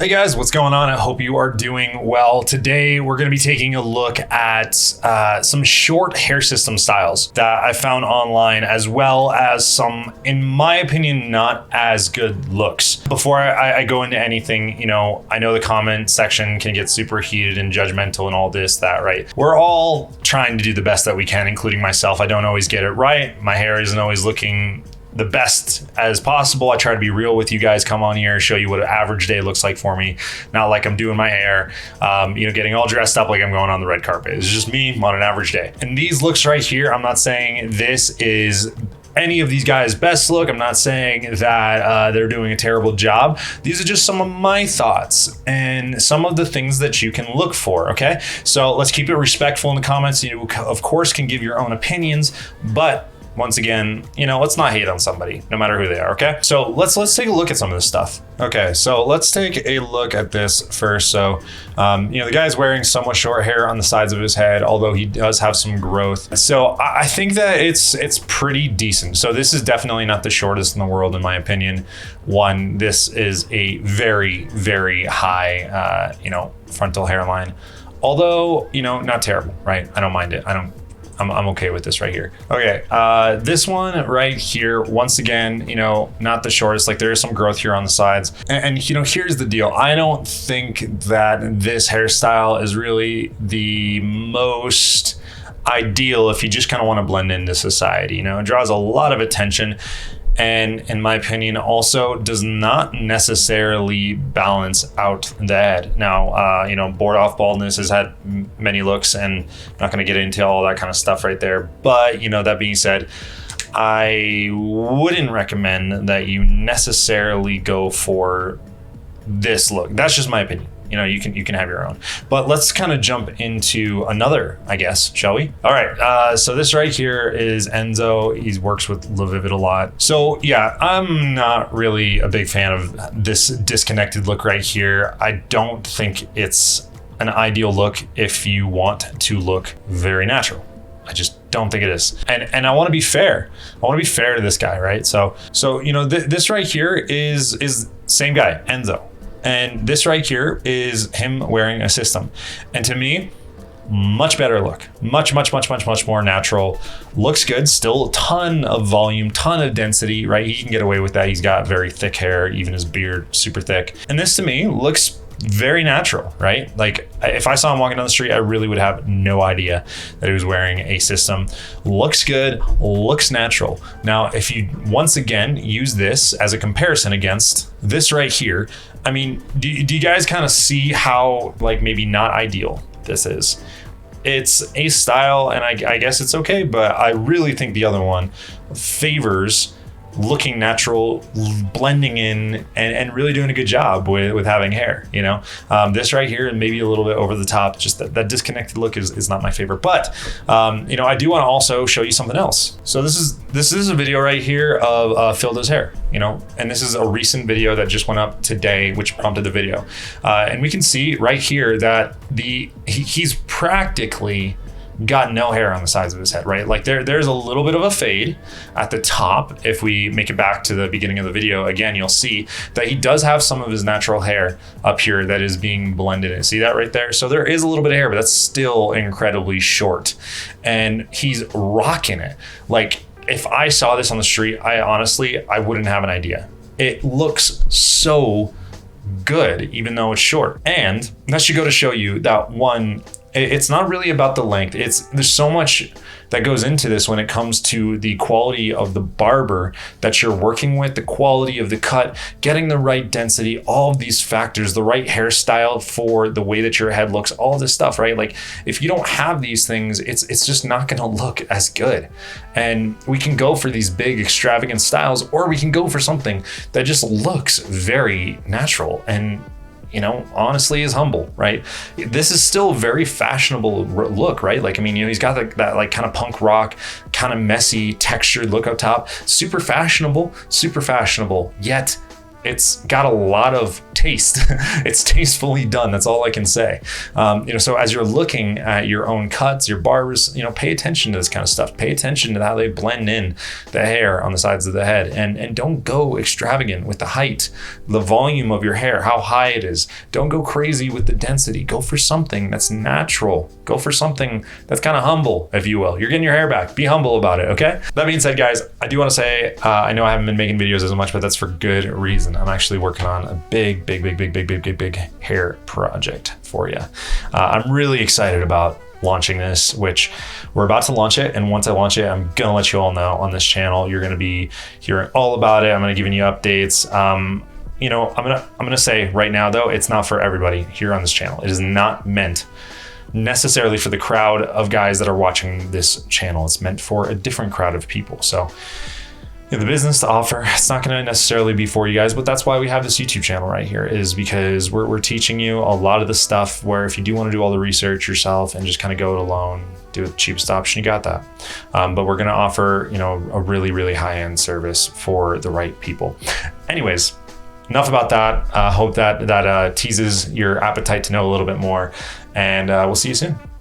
Hey guys, what's going on? I hope you are doing well. Today, we're going to be taking a look at some short hair system styles that I found online, as well as some, in my opinion, not as good looks. Before I go into anything, I know the comment section can get super heated and judgmental and all this, that, right? We're all trying to do the best that we can, including myself. I don't always get it right. My hair isn't always looking the best as possible. I try to be real with you guys, come on here, show you what an average day looks like for me. Not like I'm doing my hair, getting all dressed up like I'm going on the red carpet. It's just me on an average day. And these looks right here, I'm not saying this is any of these guys' best look. I'm not saying that they're doing a terrible job. These are just some of my thoughts and some of the things that you can look for, okay? So let's keep it respectful in the comments. You, of course, can give your own opinions, but once again, let's not hate on somebody, no matter who they are, okay? So let's take a look at some of this stuff. Okay, so let's take a look at this first. So, the guy's wearing somewhat short hair on the sides of his head, although he does have some growth. So I think that it's pretty decent. So this is definitely not the shortest in the world, in my opinion. One, this is a very, very high, frontal hairline. Although, not terrible, right? I don't mind it. I'm okay with this right here. Okay, this one right here, once again, not the shortest. Like, there is some growth here on the sides. And here's the deal. I don't think that this hairstyle is really the most ideal if you just kind of want to blend into society. It draws a lot of attention, and in my opinion also does not necessarily balance out the head. Now, board off baldness has had many looks, and I'm not going to get into all that kind of stuff right there. But, that being said, I wouldn't recommend that you necessarily go for this look. That's just my opinion. You can have your own. But let's kind of jump into another, I guess, shall we? All right, so this right here is Enzo. He works with Levivid a lot. So yeah, I'm not really a big fan of this disconnected look right here. I don't think it's an ideal look if you want to look very natural. I just don't think it is. And I want to be fair. I want to be fair to this guy, right? So this right here is same guy, Enzo. And this right here is him wearing a system. And to me, much better look. Much more natural. Looks good. Still a ton of volume, ton of density, right? He can get away with that. He's got very thick hair, even his beard, super thick. And this to me looks very natural, right? Like, if I saw him walking down the street, I really would have no idea that he was wearing a system. Looks good, looks natural. Now, if you once again use this as a comparison against this right here, I mean, do you guys kind of see how, like, maybe not ideal this is? It's a style, and I guess it's okay, but I really think the other one favors looking natural, blending in, and really doing a good job with having hair. This right here, and maybe a little bit over the top, just that disconnected look is not my favorite. But I do want to also show you something else. So this is a video right here of Phil does hair, and this is a recent video that just went up today, which prompted the video, and we can see right here that he's practically got no hair on the sides of his head, right? Like, there's a little bit of a fade at the top. If we make it back to the beginning of the video again, you'll see that he does have some of his natural hair up here that is being blended in. See that right there? So there is a little bit of hair, but that's still incredibly short, and he's rocking it. Like, if I saw this on the street, I wouldn't have an idea. It looks so good, even though it's short. And that should go to show you that one, it's not really about the length. There's so much that goes into this when it comes to the quality of the barber that you're working with, the quality of the cut, getting the right density, all of these factors, the right hairstyle for the way that your head looks, all this stuff, right? Like, if you don't have these things, it's just not gonna look as good. And we can go for these big extravagant styles, or we can go for something that just looks very natural and honestly is humble, right? This is still a very fashionable look, right? Like, he's got that like kind of punk rock, kind of messy textured look up top, super fashionable, yet it's got a lot of taste. It's tastefully done. That's all I can say. So as you're looking at your own cuts, your barbers, pay attention to this kind of stuff. Pay attention to how they blend in the hair on the sides of the head, and don't go extravagant with the height, the volume of your hair, how high it is. Don't go crazy with the density. Go for something that's natural. Go for something that's kind of humble, if you will. You're getting your hair back. Be humble about it, okay? That being said, guys, I do want to say, I know I haven't been making videos as much, but that's for good reason. I'm actually working on a big hair project for you. I'm really excited about launching this, which we're about to launch it. And once I launch it, I'm going to let you all know on this channel. You're going to be hearing all about it. I'm going to give you updates. I'm going to say right now, though, it's not for everybody here on this channel. It is not meant necessarily for the crowd of guys that are watching this channel. It's meant for a different crowd of people. So the business to offer, it's not going to necessarily be for you guys, but that's why we have this YouTube channel right here, is because we're teaching you a lot of the stuff where if you do want to do all the research yourself and just kind of go it alone, do it the cheapest option, you got that. But we're going to offer, a really high-end service for the right people. Anyways, enough about that. Hope that teases your appetite to know a little bit more, and we'll see you soon.